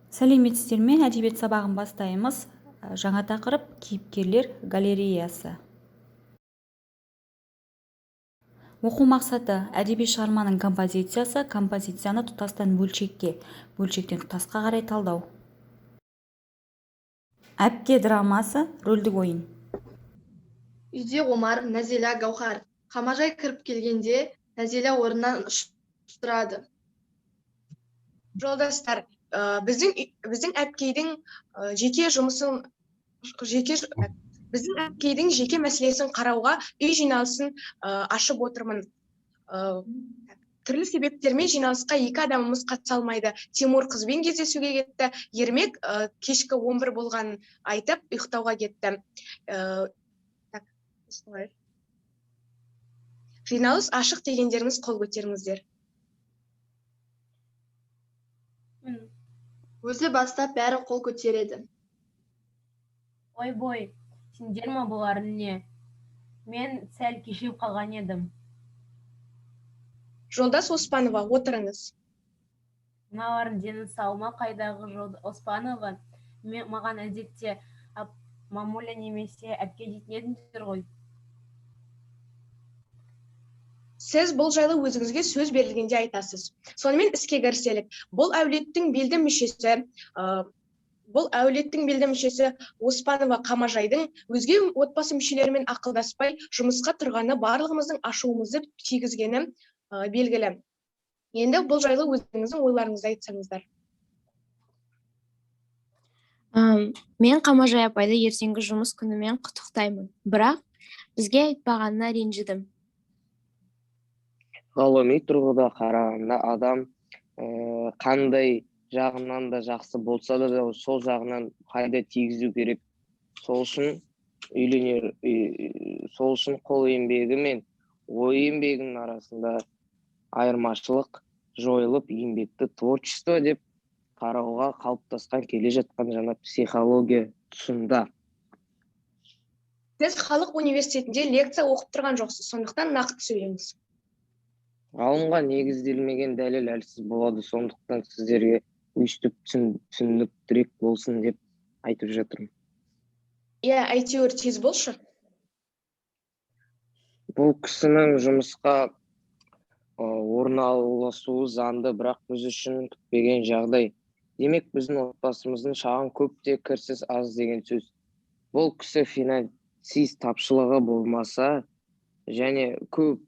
Сәлеметсіздер ме? Әдебиет сабағын бастаймыз. Жаңа тақырып кейіпкерлер галереясы. Оқу мақсаты: әдеби шығарманың композициясы, композицияны тұтастан бөлшекке, бөлшектен тұтасқа қарай талдау. Әпке драмасы, рөлдік ойын. Үйде Омар, Нәзила, Гаухар. Қамажай кіріп келгенде, Нәзила орнынан тұрады. Жолдастар, біздің әпкейдің жеке мәселесін қарауға үй жиналысын ашып отырмын. Түрлі себептермен жиналысқа 2 адамымыз қатыса алмайды. Тимур қызбен кездесуге кетті, Ермек кешкі 11 болғанын айтып ұйықтауға кетті. Жиналыс ашық дегендеріңіз қол көтеріңіздер. Өзі бастап бәрі қол көтереді. Ой-бой, сендер ма бұлардың не? Мен сәл кешігіп қалған едім. Жолдас Оспанова, отырыңыз. Мыналардың дені сау ма? Қайдағы Оспанова? Маған әдетте мамуля немесе әпке дейтін едіңдер ғой. Сіз бұл жайлы өзіңізге сөз берілгенде айтасыз. Сонымен іске кіріселік. Бұл әулеттің белді мүшесі Оспанова Қамажайдың өзге отбасы мүшелерімен ақылдаспай жұмысқа тұрғаны барлығымыздың ашуымызды тигізгені белгілі. Енді бұл жайлы өзіңіздің ойларыңызды айтсаңыздар. Мен Қамажай апайды ертеңгі жұмыс күнімен құттықтаймын. Бірақ бізге айтпағанына ренжідім. Ғылыми тұрғыда қарағанда адам қандай жағынан да жақсы болса да сол жағынан пайда тигізу керек. Сол үшін қол еңбегі мен ой еңбегінің арасында айырмашылық жойылып, еңбекті творчество деп қарауға қалыптасқан келе жатқан жаңа психология тұсында. Сіз халық университетінде лекция оқып тұрған жоқсыз, сондықтан нақты сөйлеңіз. Ғалымға негізделмеген дәлел әлсіз болады, сондықтан сіздерге өйстіп түсініктірек болсын деп айтып жатырмын. Әйтеуір тез болшы. Бұл кісінің жұмысқа орналасуы заңды, бірақ біз үшін күтпеген жағдай. Демек, біздің отбасымыздың шағын көпте кірсіз аз деген сөз. Бұл кісі финансист тапшылығы болмаса, және көп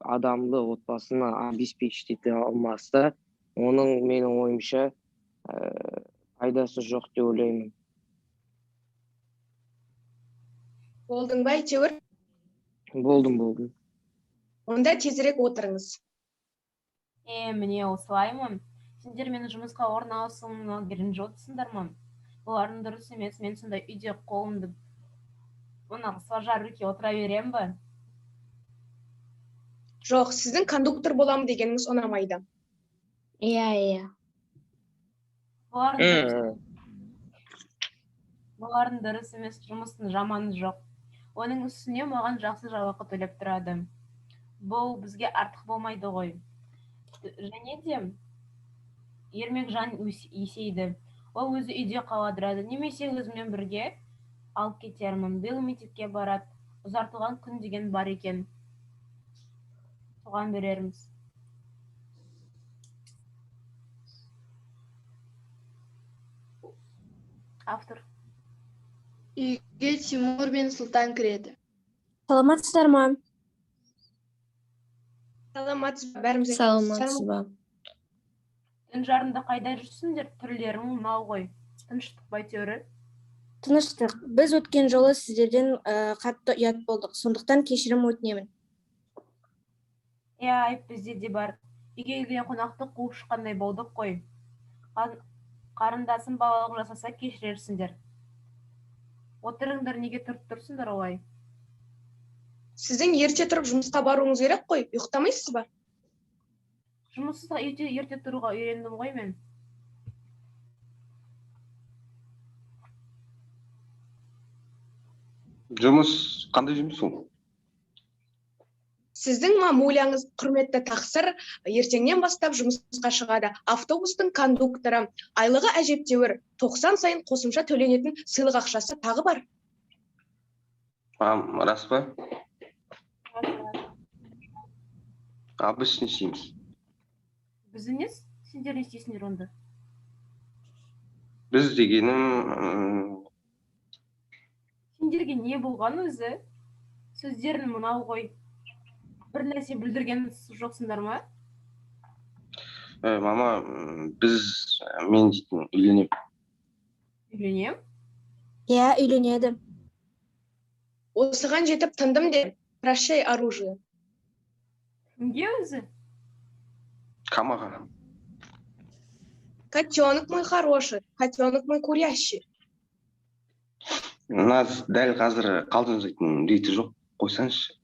адамды отбасына обеспечить алмаса, оның менің ойымша пайдасы жоқ деп ойлаймын. Болдың ба әйтеуір? Болдым. Онда тезірек отырыңыз. Міне осылаймын. Сендер мені жұмысқа орналасуыма ренжіп отырсыңдар ма? Бұлардың дұрыс емес, мен сондай үйде қолымды сложа руки отыра берем ба? Жоқ, сіздің кондуктор боламын дегеніңіз ұнамайды. Иә. Бұлардың дұрыс емес, жұмыстың жаманы жоқ. Оның үстіне маған жақсы жалақы төлеп тұрады. Бұл бізге артық болмайды ғой. Және де Ермек жан есейді. Ол өзі үйде қаладырады. Немесе өзіммен бірге алып кетермін. Биыл мектепке барады. Ұзартылған күн деген бар екен. Соған берерміз. Автор. Үйге Тимур мен Сұлтан кіреді. Саламатсыздар ма? Саламатсыз ба? Бәріміз Саламатсыз ба? Түн жарында қайда жүрсіңдер? Түрлерің мынау ғой. Тыныштық байтеурі. Тыныштық. Біз өткен жолы сіздерден қатты ұят болдық. Сондықтан кешірім өтінемін. Айып бізде де бар. Үйге келген қонақты қуып шыққандай болдық қой. Қарындасым балалық жасаса кешірерсіңдер. Отырыңдар, неге тұрып тұрсыңдар олай? Сіздің ерте тұрып жұмысқа баруыңыз керек қой, ұйықтамайсыз ба? Жұмыссызға ерте тұруға үйрендім ғой мен. Жұмыс қандай жұмыс ол? Сіздің мамуляңыз құрметті тақсыр ертеңнен бастап жұмысқа шығады. Автобустың кондукторы, айлығы әжептәуір, 90 сайын қосымша төленетін сыйлық ақшасы тағы бар. Мам, рас па? Біз не істейміз? Біз емес, сендер не істейсіңдер онда? Біз дегенім... Сендерге не болған өзі? Сөздерін мынау ғой. Бір нәрсе білдірген жоқсыңдар ма? Мама, мен дейтін үйленем. Үйленем? Иә, үйленеді. Осыған жетіп тындым де, прощай оружие. Кімге өзі? Камаға. Котенок мой хороший, котенок мой курящий. Наз дәл қазір қалжыңдайтын реті жоқ, қойсаңызшы.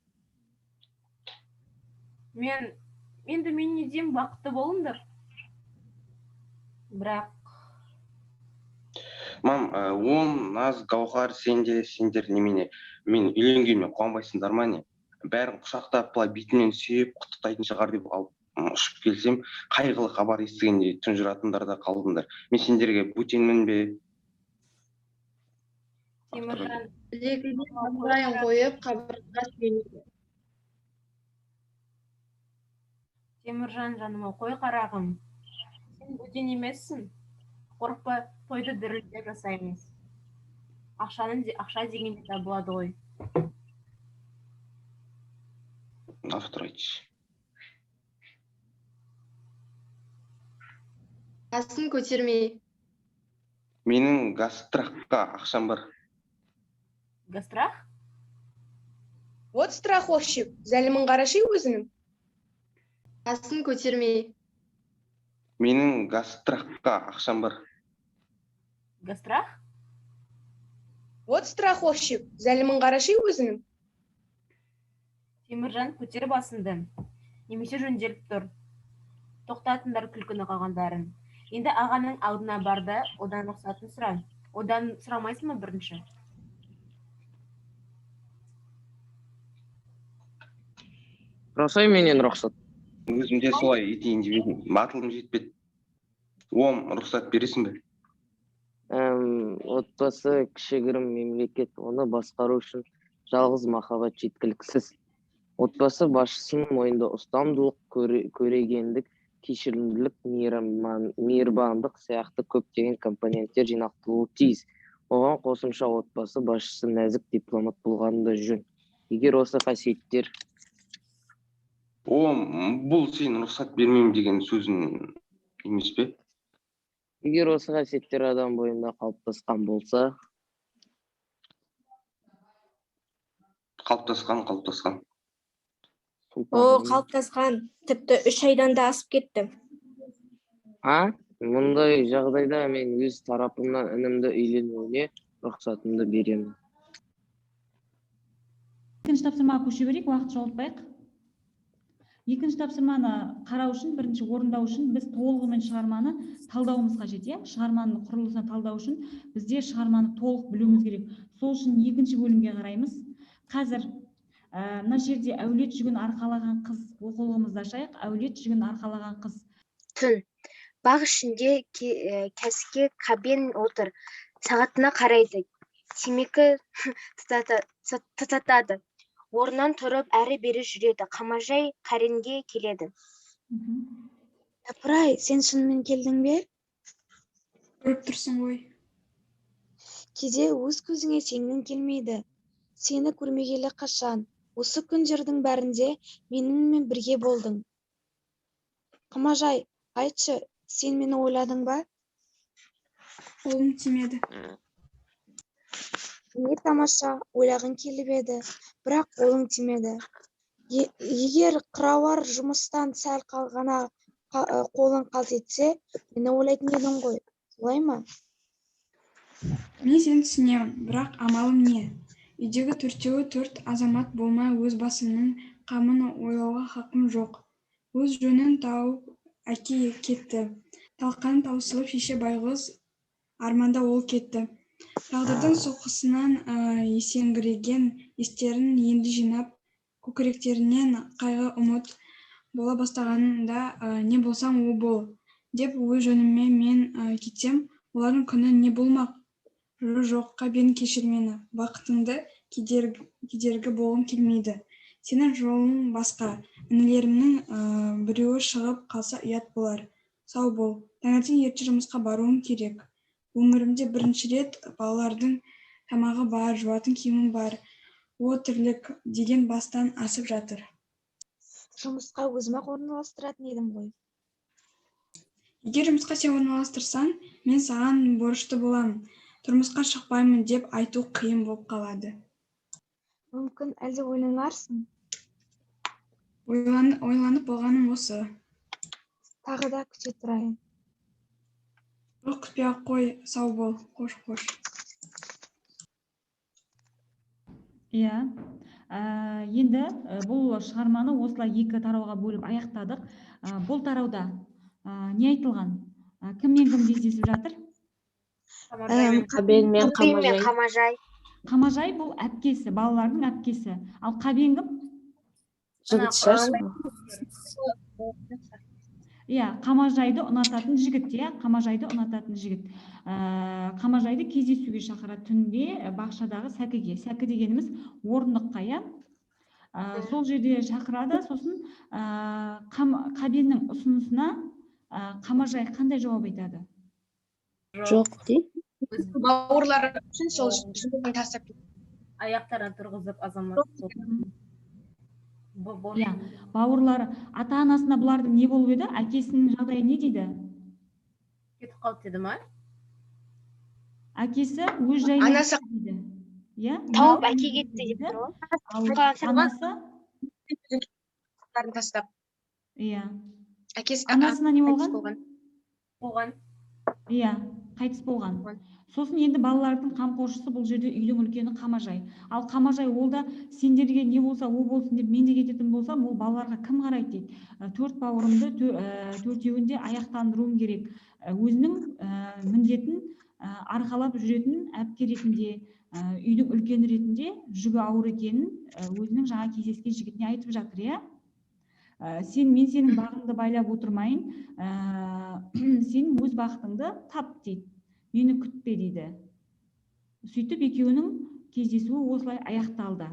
Енді мен не деймін, бақытты болыңдар. Бірақ... Мам, Наз, Гаухар, сендер немене, мен үйленгенмен қуанбайсыңдар ма не? Бәрін құшақтап, былай бетінен сүйіп, құттықтайтын шығар деп алып ұшып келсем, қайғылы хабар естігенде тұнжыратындар да қалдыңдар. Мен сендерге бөтенмін бе? Теміржан, Қабырғайын қойып, қабырға сүйенеді. Теміржан жаныма, қой қарағым. Сен бөтен емессің. Қорықпа, тойды дірілдеп жасаймыз. Ақша дегенде табылады ғой. Автор айтшы. Асын көтермей. Менің гастрахқа ақшам бар. Гастрах? Вот страховщик, зәлімін қарашы өзінің. Асын көтермей. Менің гастрахқа ақшам бар. Гастрах? Вот страховщик, зәлімін қарашы өзінің. Теміржан, көтер басынды. Немесе жөнделіп тұр. Тоқтатыңдар күлкіні қалғандарын. Енді ағаның алдына барды, одан рұқсатын сұра. Одан сұрамайсың ма бірінші? Сұрасай менен рұқсат. Өзім де солай етейін деп едім. Батылым жетпеді. Рұқсат бересің бе? Отбасы кішігірім мемлекет, оны басқару үшін жалғыз махаббат жеткіліксіз. Отбасы басшысының мойнында ұстамдылық, көрегендік, кешірімділік, мейірбандық сияқты көптеген компоненттер жинақталуы тиіс. Оған қосымша отбасы басшысы нәзік дипломат болғаны да жөн. Егер осы қасиеттер... Бұл сен рұқсат бермеймін деген сөзің емес пе? Егер осы қасиеттер адам бойында қалыптасқан болса... Қалыптасқан. Қалыптасқан. Тіпті 3 айдан да асып кетті. Мұндай жағдайда мен өз тарапымнан інімді үйленуіне рұқсатымды беремін. Екінші тапсырмаға көше берейік, уақыт жоғалтпайық. Екінші тапсырманы қарау үшін, бірінші орындау үшін біз толығымен шығарманы талдауымыз қажет, иә? Шығарманың құрылысына талдау үшін бізде шығарманы толық білуіміз керек. Сол үшін екінші бөлімге қараймыз. Қазір мына жерде әулет жүгін арқалаған қыз оқулығымызды ашайық. Әулет жүгін арқалаған қыз. Түн. Бақ ішінде кәске қабен отыр. Сағатына қарайды. Темекі тұтатады. Орнынан тұрып әрі-бері жүреді. Қамажай қаренге келеді. Апырай, сен шынымен келдің бе? Көріп тұрсың ғой. Кейде өз көзіңе сенгің келмейді. Сені көрмегелі қашан? Осы күндердің бәрінде менімен бірге болдың. Қамажай, айтшы, сен мені ойладың ба? Қолым тимеді. Не тамаша, ойлағың келіп еді, бірақ қолың тимеді. Егер қырауар жұмыстан сәл қалғана қолың қалт етсе, мені ойлайтын едің ғой, солай ма? Мен сені түсінемін, бірақ амалым не? Үйдегі төрт азамат болмай өз басымның қамын ойлауға хақым жоқ. Өз жөнін тауып әке кетті. Талқан таусылып шеше байғыз арманда ол кетті. Тағдырдың соққысынан есеңгіреген естерін енді жинап көкіректерінен қайғы ұмыт бола бастағанында не болсам о бол деп өз жөніме мен кетсем, олардың күні не болмақ? Жоқ, қабен кешір мені, бақытыңды кедергі болғым келмейді. Сенің жолың басқа, інілерімнің біреуі шығып қалса ұят болар. Сау бол, таңертең ерте жұмысқа баруым керек. Өмірімде бірінші рет балалардың тамағы бар, жуатын киімім бар. О тірлік деген бастан асып жатыр. Жұмысқа өзім-ақ орналастыратын едім ғой. Егер жұмысқа сен орналастырсаң, мен саған борышты боламын. Тұрмысқа шықпаймын деп айту қиын болып қалады. Мүмкін әлде ойланарсың. Ойланып болғаным осы. Тағы да күте тұрайын. Жоқ, күтпей-ақ қой, сау бол, қош. Иә. Енді бұл шығарманы осылай екі тарауға бөліп аяқтадық. Бұл тарауда не айтылған? Кіммен кім кездесіп жатыр? Қабен мен Қамажай. Қамажай бұл әпкесі, балалардың әпкесі. Ал Қабен кім? Жігіт шығарсың. Иә, Қамажайды ұнататын жігіт, иә, Қамажайды ұнататын жігіт. Қамажайды кездесуге шақырады түнде бақшадағы сәкіге. Сәкі дегеніміз орындыққа, иә. Сол жерде шақырады, сосын Қабеннің ұсынысына Қамажай қандай жауап айтады? Жоқ дейді. Бауырлары үшін сол жұмысын тастап кетті. Аяқтарын тұрғызып азамат. Иә, бауырлары ата-анасына бұлардың не болып еді? Әкесінің жағдайы не дейді? Кетіп қалды деді ма? Әкесі өз жайына Анасы дейді. Иә? Тауып әке кетті деп тұр ғой. Ал анасы? тастап. Иә. Әкесі Анасына не қайтыс болған? Болған. Иә, қайтыс болған. Сосын енді балалардың қамқоршысы бұл жерде үйдің үлкені Қамажай. Ал Қамажай ол да сендерге не болса о болсын деп мен де кететін болсам, ол балаларға кім қарайды дейді. 4 бауырымды төртеуін де аяқтандыруым керек. Өзінің міндетін арқалап жүретін әпке ретінде, үйдің үлкені ретінде жүгі ауыр екенін өзінің жаңа кездескен жігітіне айтып жатыр, иә? Мен сенің бағыңды байлап отырмайын, сен өз бақытыңды тап дейді. Мені күтпе дейді. Сөйтіп екеуінің кездесуі осылай аяқталды.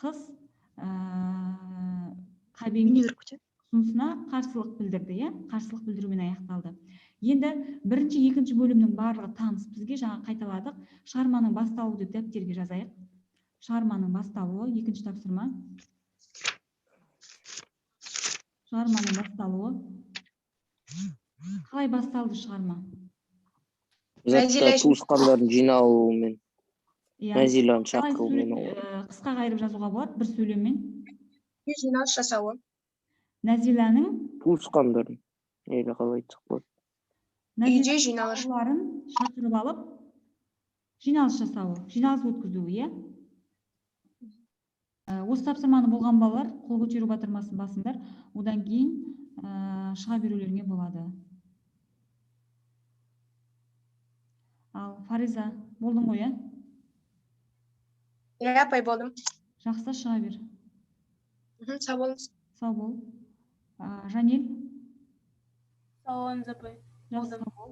Қыз Қабенге ұсынысына қарсылық білдірді, иә? Қарсылық білдірумен аяқталды. Енді бірінші, екінші бөлімнің барлығы таныс. Бізге жаңа қайталадық. Шығарманың басталуы деп дәптерге жазайық. Шығарманың басталуы, екінші тапсырма. Шығарманың басталуы. Қалай басталды шығарма? Затта туысқандардың жиналуымен, Нәзиланы Қалай шақыруымен. қысқа қайырып жазуға болады, бір сөйлеммен. жиналыс жасауы. Нәзиланың Туысқандарын, қалай айтсақ болады. Үйде жиналыс. Бауырларын шақырып алып, жиналыс жасауы, жиналыс өткізуі, иә? Осы тапсырманы болған балалар қол көтеру батырмасын басыңдар, одан кейін шыға берулеріңе болады. Ал Фариза, болдың ғой, иә? Иә, апай болдым. Жақсы, шыға бер. Сау болыңыз. Сау бол. Жанел? Сау болыңыз, апай. Жақсы, сау бол.